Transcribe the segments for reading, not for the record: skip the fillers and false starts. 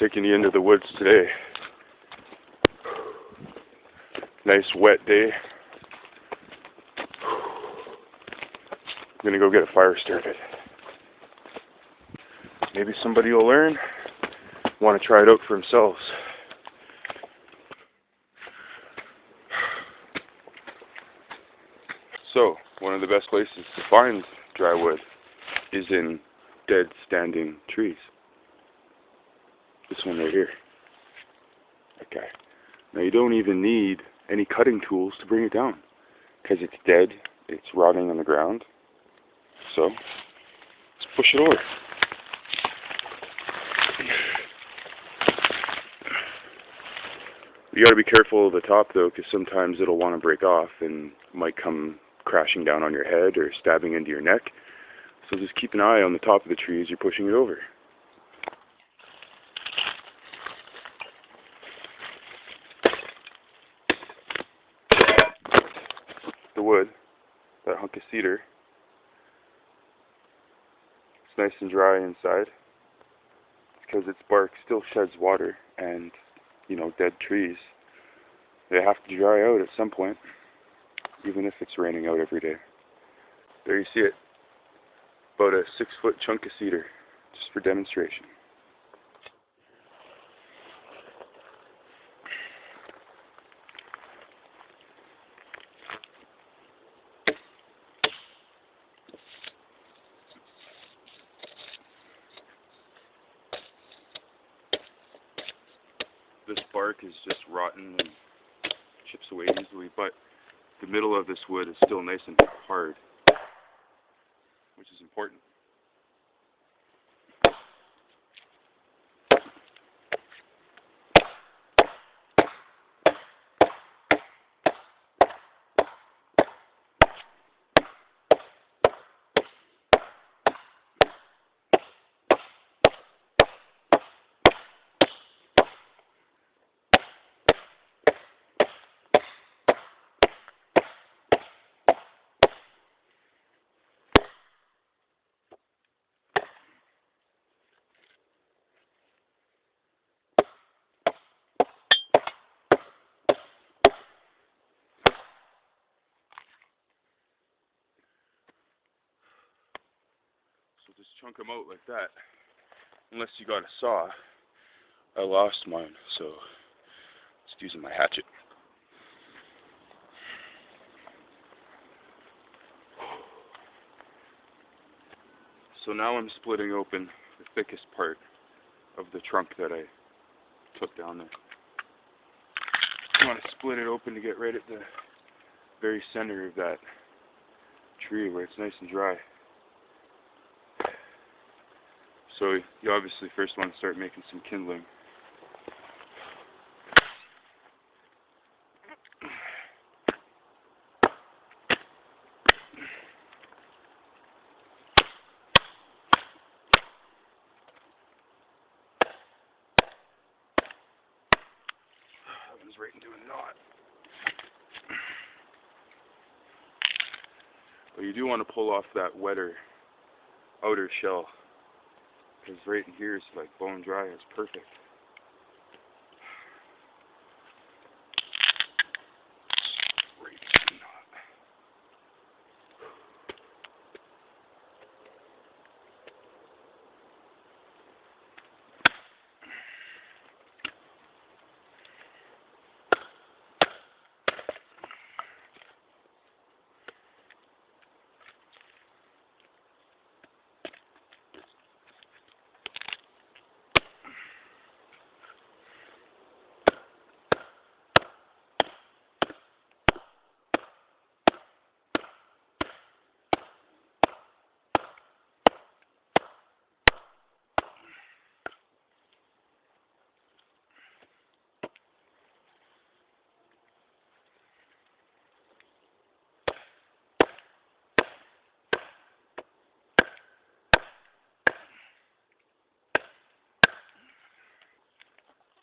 taking you into the woods today. Nice wet day. I'm gonna go get a fire started. Maybe somebody will learn, want to try it out for themselves. So, one of the best places to find dry wood is in dead standing trees. This one right here. Okay. Now you don't even need any cutting tools to bring it down, because it's dead, it's rotting on the ground. So, let's push it over. You gotta be careful of the top though, because sometimes it'll want to break off and might come crashing down on your head or stabbing into your neck. So just keep an eye on the top of the tree as you're pushing it over. The wood, that hunk of cedar, it's nice and dry inside because its bark still sheds water, and you know, dead trees, they have to dry out at some point, even if it's raining out every day. There you see it, about a 6-foot chunk of cedar, just for demonstration. This bark is just rotten and chips away easily, but the middle of this wood is still nice and hard, which is important. So just chunk them out like that, unless you got a saw. I lost mine, so just using my hatchet. So now I'm splitting open the thickest part of the trunk that I took down there. I want to split it open to get right at the very center of that tree where it's nice and dry. So you obviously first want to start making some kindling. That one's right into a knot. But you do want to pull off that wetter outer shell, because right in here is like bone dry. It's perfect. Right into a knot.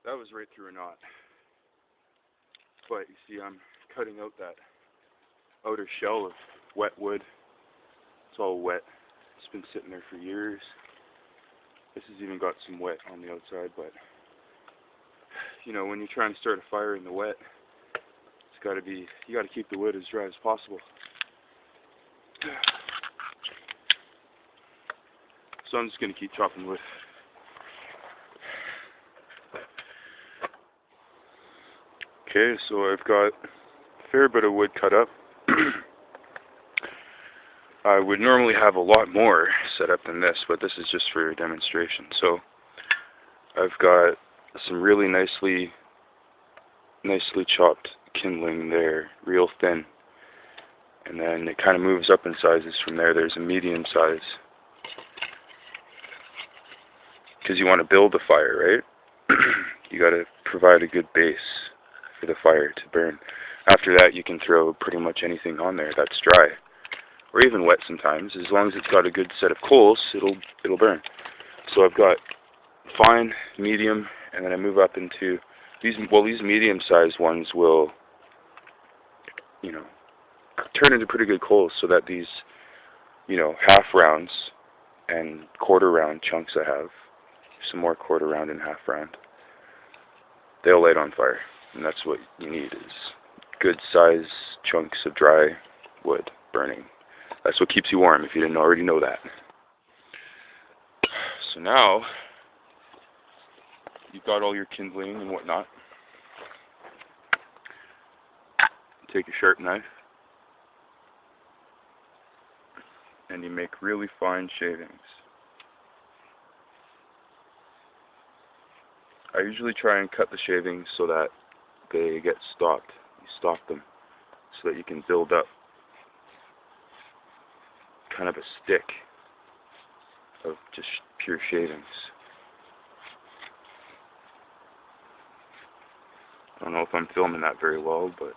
That was right through a knot. But you see, I'm cutting out that outer shell of wet wood. It's all wet. It's been sitting there for years. This has even got some wet on the outside, but you know, when you're trying to start a fire in the wet, it's got to be, you got to keep the wood as dry as possible. So I'm just going to keep chopping wood. Okay, so I've got a fair bit of wood cut up. I would normally have a lot more set up than this, but this is just for a demonstration. So I've got some really nicely chopped kindling there, real thin. And then it kind of moves up in sizes from there. There's a medium size. Because you want to build a fire, right? You got to provide a good base for the fire to burn. After that, you can throw pretty much anything on there that's dry, or even wet sometimes. As long as it's got a good set of coals, it'll burn. So I've got fine, medium, and then I move up into these. Well, these medium-sized ones will, you know, turn into pretty good coals, so that these, you know, half rounds and quarter round chunks I have, some more quarter round and half round, they'll light on fire. And that's what you need, is good size chunks of dry wood burning. That's what keeps you warm, if you didn't already know that. So now you've got all your kindling and whatnot. Take a sharp knife and you make really fine shavings. I usually try and cut the shavings so that they get stalked. You stalk them so that you can build up kind of a stick of just pure shavings. I don't know if I'm filming that very well, but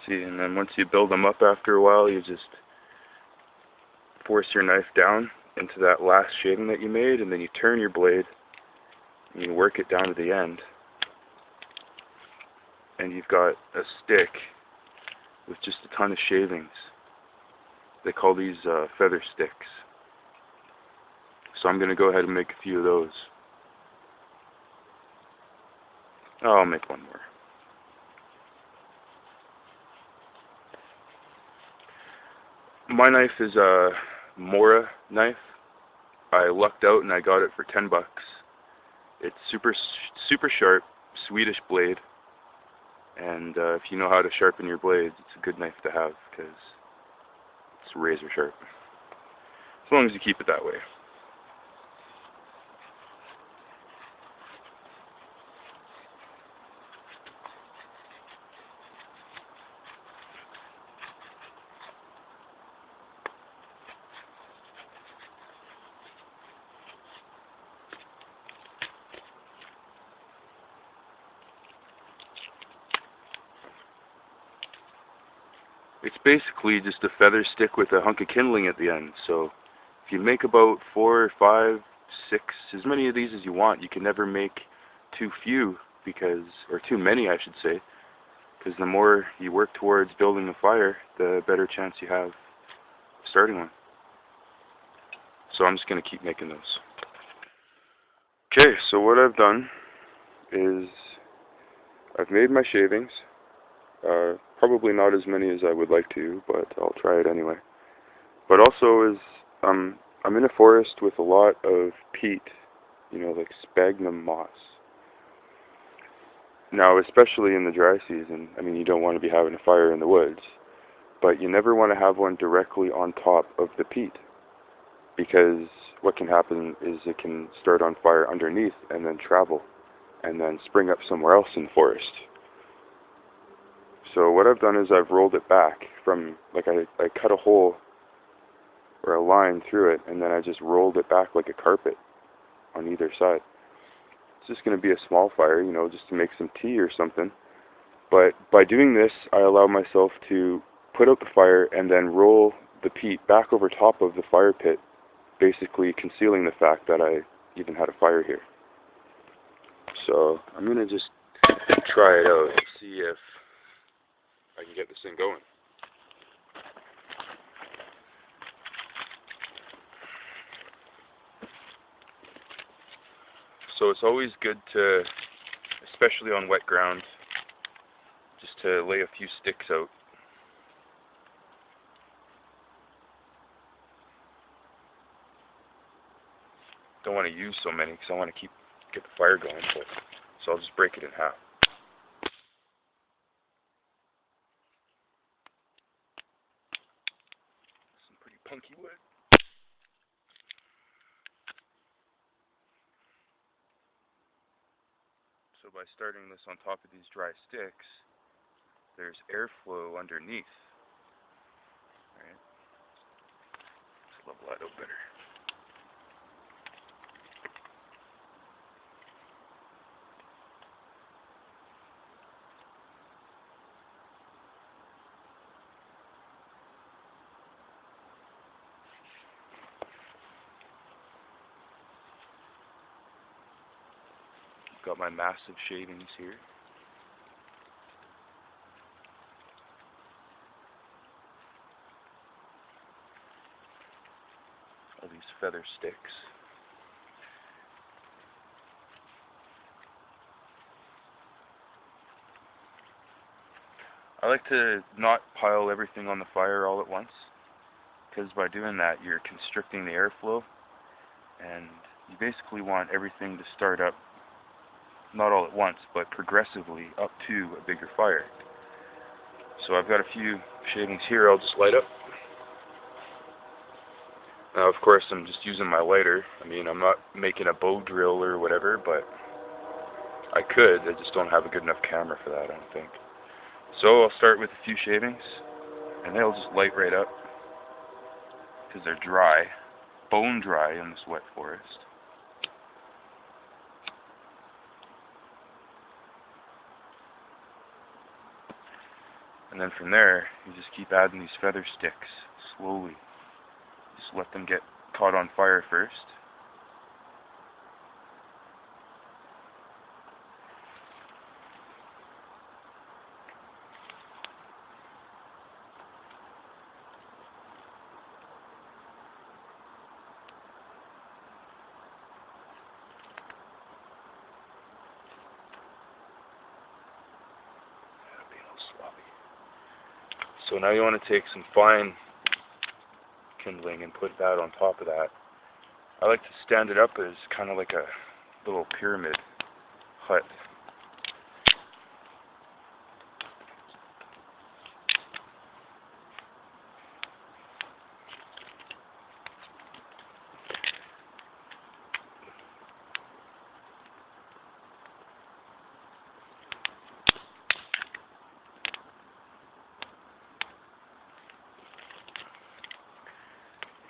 see, and then once you build them up after a while, you just force your knife down into that last shaving that you made, and then you turn your blade and you work it down to the end, and you've got a stick with just a ton of shavings. They call these feather sticks. So I'm going to go ahead and make a few of those. Oh, I'll make one more. My knife is a Mora knife. I lucked out and I got it for $10. It's super sharp, Swedish blade. And if you know how to sharpen your blades, it's a good knife to have because it's razor sharp. As long as you keep it that way. It's basically just a feather stick with a hunk of kindling at the end. So if you make about 4 or 5, 6, as many of these as you want, you can never make too few, because, or too many I should say, because the more you work towards building a fire, the better chance you have of starting one. So I'm just going to keep making those. Okay, so what I've done is I've made my shavings. Probably not as many as I would like to, but I'll try it anyway. But also is, I'm in a forest with a lot of peat, you know, like sphagnum moss. Now, especially in the dry season, I mean, you don't want to be having a fire in the woods, but you never want to have one directly on top of the peat, because what can happen is it can start on fire underneath and then travel, and then spring up somewhere else in the forest. So what I've done is I've rolled it back from, like I cut a hole or a line through it, and then I just rolled it back like a carpet on either side. It's just going to be a small fire, you know, just to make some tea or something. But by doing this, I allow myself to put out the fire and then roll the peat back over top of the fire pit, basically concealing the fact that I even had a fire here. So I'm going to just try it out and see if I can get this thing going. So it's always good to, especially on wet ground, just to lay a few sticks out. Don't want to use so many because I want to get the fire going, so I'll just break it in half. Some pretty punky wood. So by starting this on top of these dry sticks, there's airflow underneath. Right? Let's level that out better. Got my massive shavings here. All these feather sticks. I like to not pile everything on the fire all at once, because by doing that you're constricting the airflow, and you basically want everything to start up not all at once, but progressively up to a bigger fire. So I've got a few shavings here I'll just light up. Now of course I'm just using my lighter. I mean, I'm not making a bow drill or whatever, but I could. I just don't have a good enough camera for that, I don't think. So I'll start with a few shavings, and they'll just light right up, because they're dry, bone dry in this wet forest. And then from there, you just keep adding these feather sticks, slowly. Just let them get caught on fire first. Sloppy. So now you want to take some fine kindling and put that on top of that. I like to stand it up as kind of like a little pyramid hut.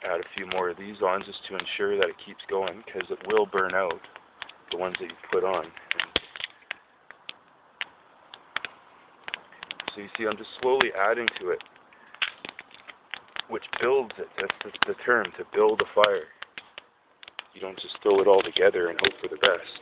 Add a few more of these on just to ensure that it keeps going, because it will burn out, the ones that you put on. So you see I'm just slowly adding to it, which builds it. That's the term, to build a fire. You don't just throw it all together and hope for the best.